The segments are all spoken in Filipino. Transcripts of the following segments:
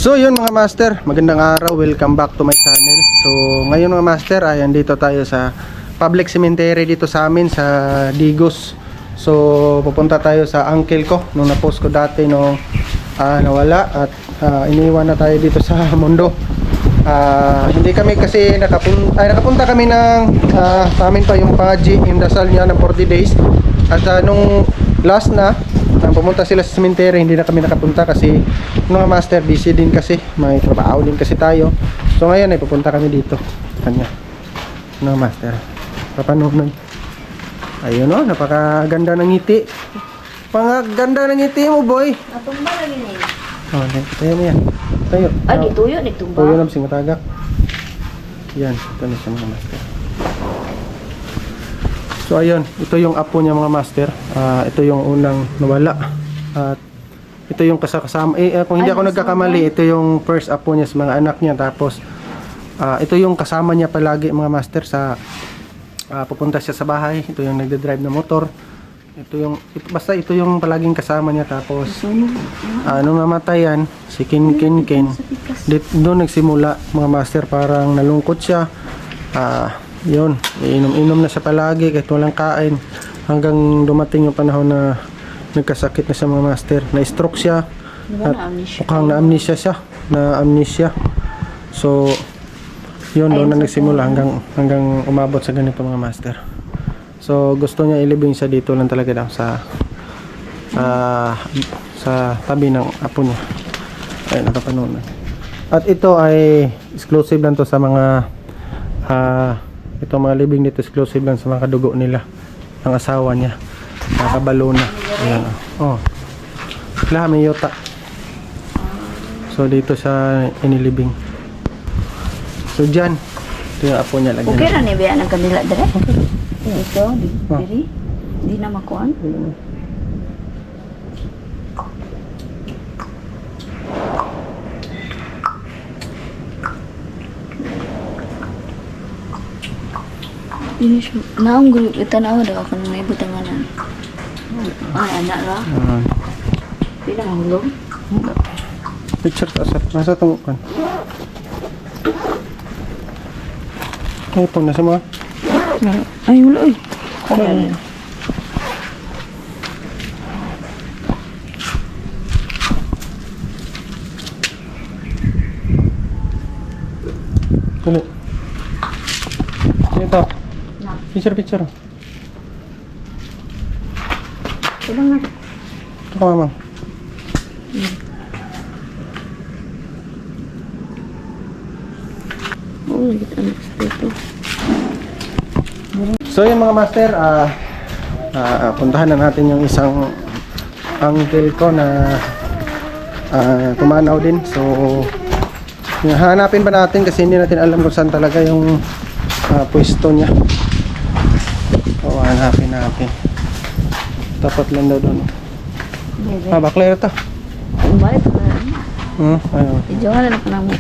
So yun mga master, magandang araw, welcome back to my channel. So ngayon mga master ay andito tayo sa public cemetery dito sa amin sa Digos. So pupunta tayo sa uncle ko nung na-post ko dati nung nawala at iniwan na tayo dito sa mundo. Hindi kami kasi nakapunta kami ng sa amin pa yung Paji, yung dasal niya ng 40 days. At nung last na pumunta sila sa cemetery, hindi na kami nakapunta kasi mga master busy din kasi, may trabaho din kasi tayo. So ngayon ay pupunta kami dito kanya mga master papanunan. Ayun o, napakaganda ng ngiti, pangaganda ng ngiti mo boy. Natumba lagi ni. Oh, tayo mo yan, tayo. Gituyo ni tumba. Tuyo na bising matagak. Yan, ito na siya mga master. So ayun, ito yung apo niya mga master. Ito yung unang nawala. At ito yung kasama. Kung hindi ako nagkakamali, ito yung first apo niya sa mga anak niya. Tapos ito yung kasama niya palagi mga master sa pupunta siya sa bahay. Ito yung nagde-drive na motor. Basta ito yung palaging kasama niya. Tapos nung namatay yan, si Kin doon nagsimula mga master, parang nalungkot siya. Yun, inom na siya palagi kahit walang kain, hanggang dumating yung panahon na nagkasakit na siya mga master, na-stroke siya at mukhang na-amnesia siya, na-amnesia. So yun, doon na nagsimula hanggang umabot sa ganito mga master. So gusto niya ilibing siya dito lang talaga daw sa tabi ng apo niya. Ayun, nakapanunan. At ito ay exclusive lang to sa mga itong mga libing dito, exclusive lang sa mga kadugo nila, ang asawa niya, nakabalo na. Ayan, oh. Lahat may yuta. So dito sa inilibing. So dyan, ito yung apo niya lagi. Okay ra ni biya ng kanila dire. Ito, diri. Di na makuan. Ini siya. Naong grup ito na daw ako nang may butanganan. Anak ra. Di na mahulog. Picture ta sir, nasa tungukan. Ay po, nasa mga? Ay, wala ay. Tuloy. Ito. Picture. Tulang na. Ito ka mamang. Oo, kita anak dito. So yung mga master, puntahan na natin yung isang uncle ko na tumanaw din. So hanapin pa natin kasi hindi natin alam kung saan talaga yung pwesto niya. So hanapin natin. Tapat lang daw doon. Bakla ito. Balik na. Ayun. Ijohan na lang mo.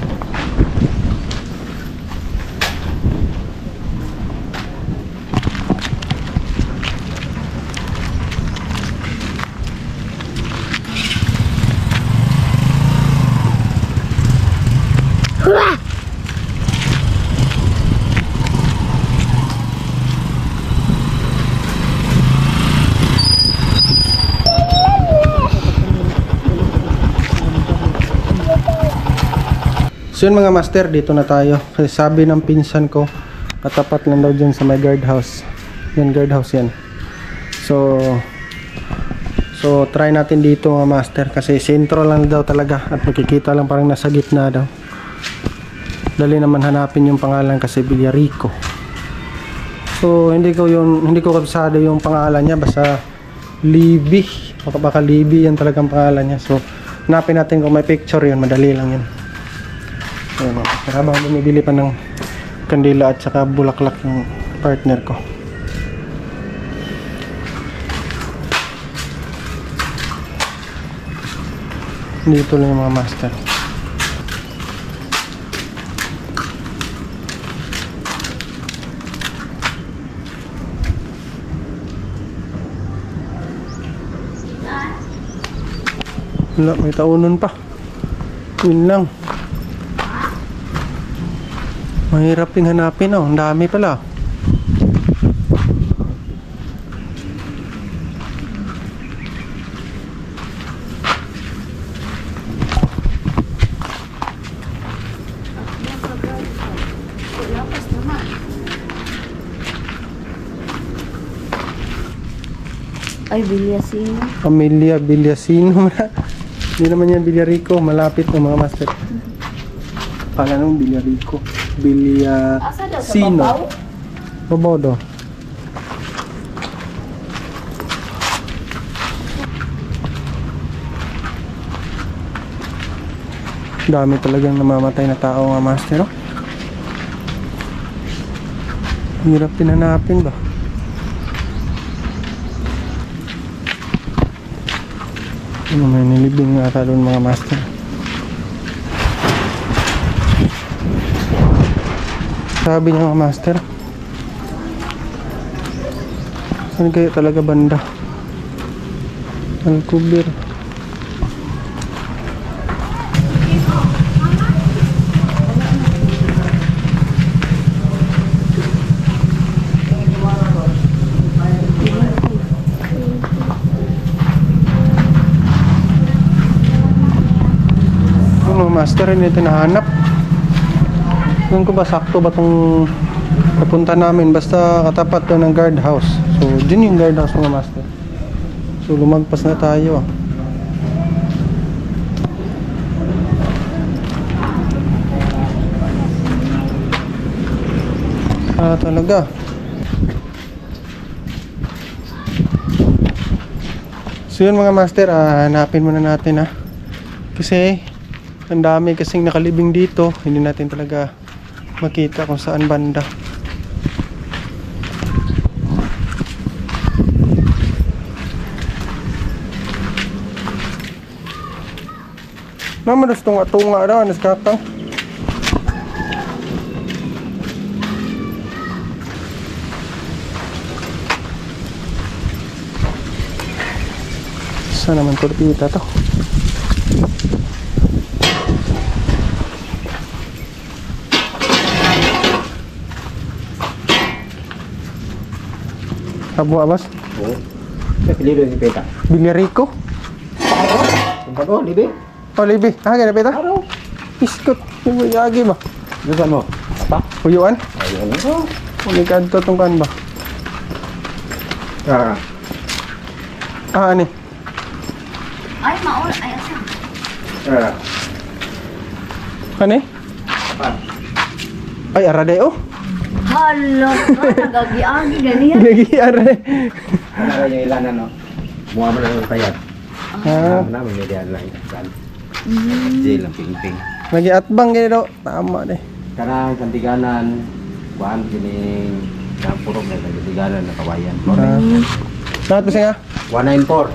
So yun mga master, dito na tayo. Kasi sabi ng pinsan ko, katapat lang daw dyan sa may guardhouse. Yan, guardhouse yan. So try natin dito mga master. Kasi sentro lang daw talaga. At makikita lang parang nasa gitna daw. Dali naman hanapin yung pangalan kasi Villarico. So hindi ko kabisado yung pangalan niya. Basta Libby. Baka Libby yan talagang pangalan niya. So hanapin natin kung may picture yun. Madali lang yun. Ayun, habang bumibili pa ng kandila at saka bulaklak yung partner ko. Dito lang yung mga master. Wala, may taunon pa. Yun lang. Mahirap din hanapin, oh. Ang dami pala. Ay, Bilyasino. Amelia Villasino. Hindi naman yan Villarico. Malapit ng mga master. Pala nung Villarico. Villasino. Babaw daw. Dami talagang namamatay na tao mga master. Oh. Hirap pinanapin ba? Ano, may nilibing nga ata doon mga master. Sabi niya mga master, saan kaya talaga banda? Alcubir. Master, hindi natin nahanap. Doon ko ba sakto ba itong napunta namin, basta katapat to ng guard house. So dyan yung guard house mga master. So lumagpas na tayo. Talaga so yun mga master, hanapin muna natin kasi ang dami kasing nakalibing dito, hindi natin talaga makita kung saan banda. Naman gusto nga tunga daw, anas katang. Saan naman tortita to? Abu Abbas? Oo. Libe si Peta. Villarico? Tempat oh, Libe. Oh, Libi. Gana peta? Araw. Iskot. Yung yagi ba? Dusan mo. Apa? Uyuan? Ayun na. Unikad to tong kan ba? Ani? Ay, maul. Ay, asa. Ani? Apa? Ay, arade oh. Hala, nagagiagi ganiyan. Lagi arade. Ano ba yung ilanan no? Buha mo lang yung kayat. Ah, May diyan lang ikan. Jail ang ping-ping. lagi atbang gini daw. Tama deh. Karang kantiganan. Buhaan kining purok na kantiganan na kawayan. Lahat ba siya? 194.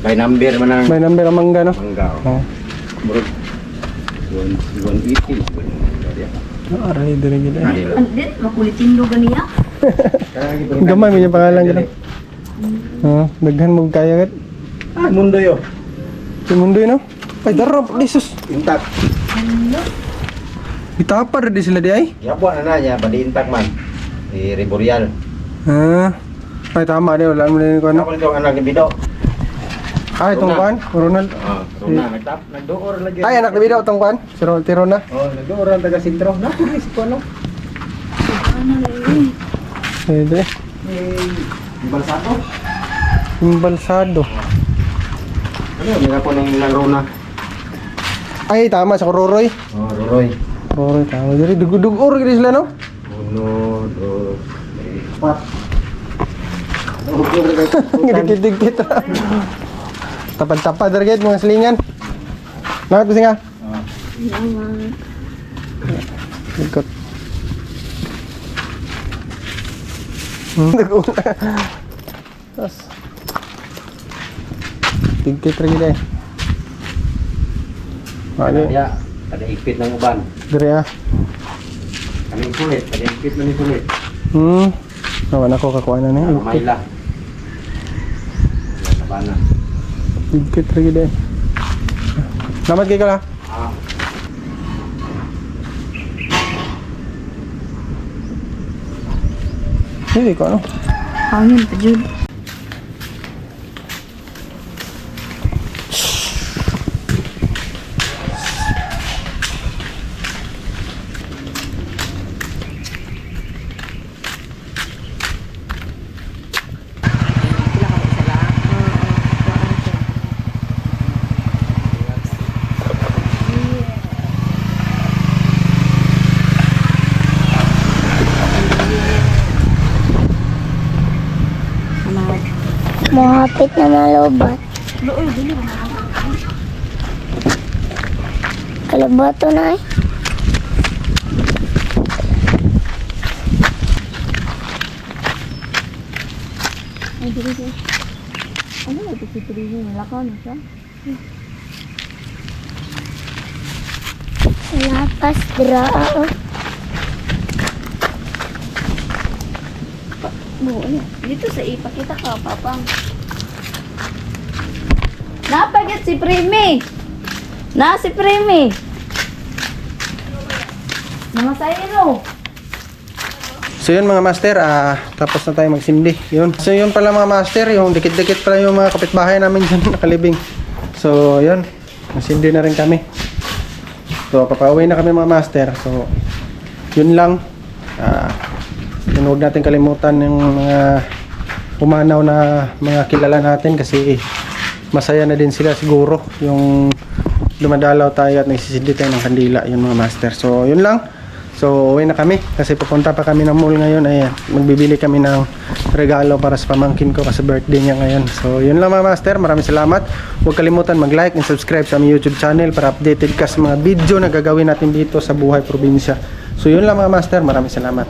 By number man ang May number ang mangga no? mangga. Oh. Burog. 180. Aray, diri gini. Andin, makulitin do ganiya. Gamay mo yung pangalan gini. Oh, daghan mo kaya gat. Mundo yo. Si mundo yun no? Ay, darap, lisus. Intak. Itapar di sila di ay? Yapo na niya, bali intak man. Reborial. Ay, tama di. Wala mo na yun ko ano. Ako nito anak ni Bido. Itong kwan? Ronald. Rona, nagdoor lagi. Ay, anak ni Bidaw, itong kwan? Si Rona. Oh, nagdoor ang taga sentro. Nakulis ko ano? Ano lang Pwede. Yung balsado. Yung balsado. Ano, may ako ng ilang Rona. Ay, tama, sa Roroy. Oh, Roroy. Roroy, tama. Dari, dugod-dugod gini sila, no? 1, 2, 3, 4. Dikit-dikit. Tapad-tapad, dargit, mga selingan. Nakit ba siya? naman. Ikot. Tapos. Dikit lagi deh. Mali. Ya, ada ipit ng uban. Dari Kaming sulit, ada ipit man ni sulit. Nawan ako kakuha na na. Mayla. Sabana. Dikit lagi deh. Salamat kay Kala. Hindi ko ano. Hangin pa jud. Mahapit na malubat. Kalabato na eh. Ay, dito. Ano ba ito si Trino? Lakaw na siya? Lapas draa. Dito sa ipakita ka, papang. Napagat si Primi! Na si Primi! Namasayro! So yun mga master, tapos na tayo magsindi. Yun. So yun pala mga master, yung dikit-dikit pala yung mga kapitbahay namin dyan nakalibing. So yun, magsindi na rin kami. So papauwi na kami mga master. So yun lang. Huwag natin kalimutan yung mga pumanaw na mga kilala natin kasi masaya na din sila siguro yung dumadalaw tayo at nagsisindi tayo ng kandila, yun mga master. So yun lang. So uwi na kami kasi pupunta pa kami ng mall ngayon. Ayan, magbibili kami ng regalo para sa pamangkin ko kasi birthday niya ngayon. So yun lang mga master, maraming salamat. Huwag kalimutan mag-like and subscribe sa aming YouTube channel para updated ka sa mga video na gagawin natin dito sa buhay probinsya. So yun lang mga master, maraming salamat.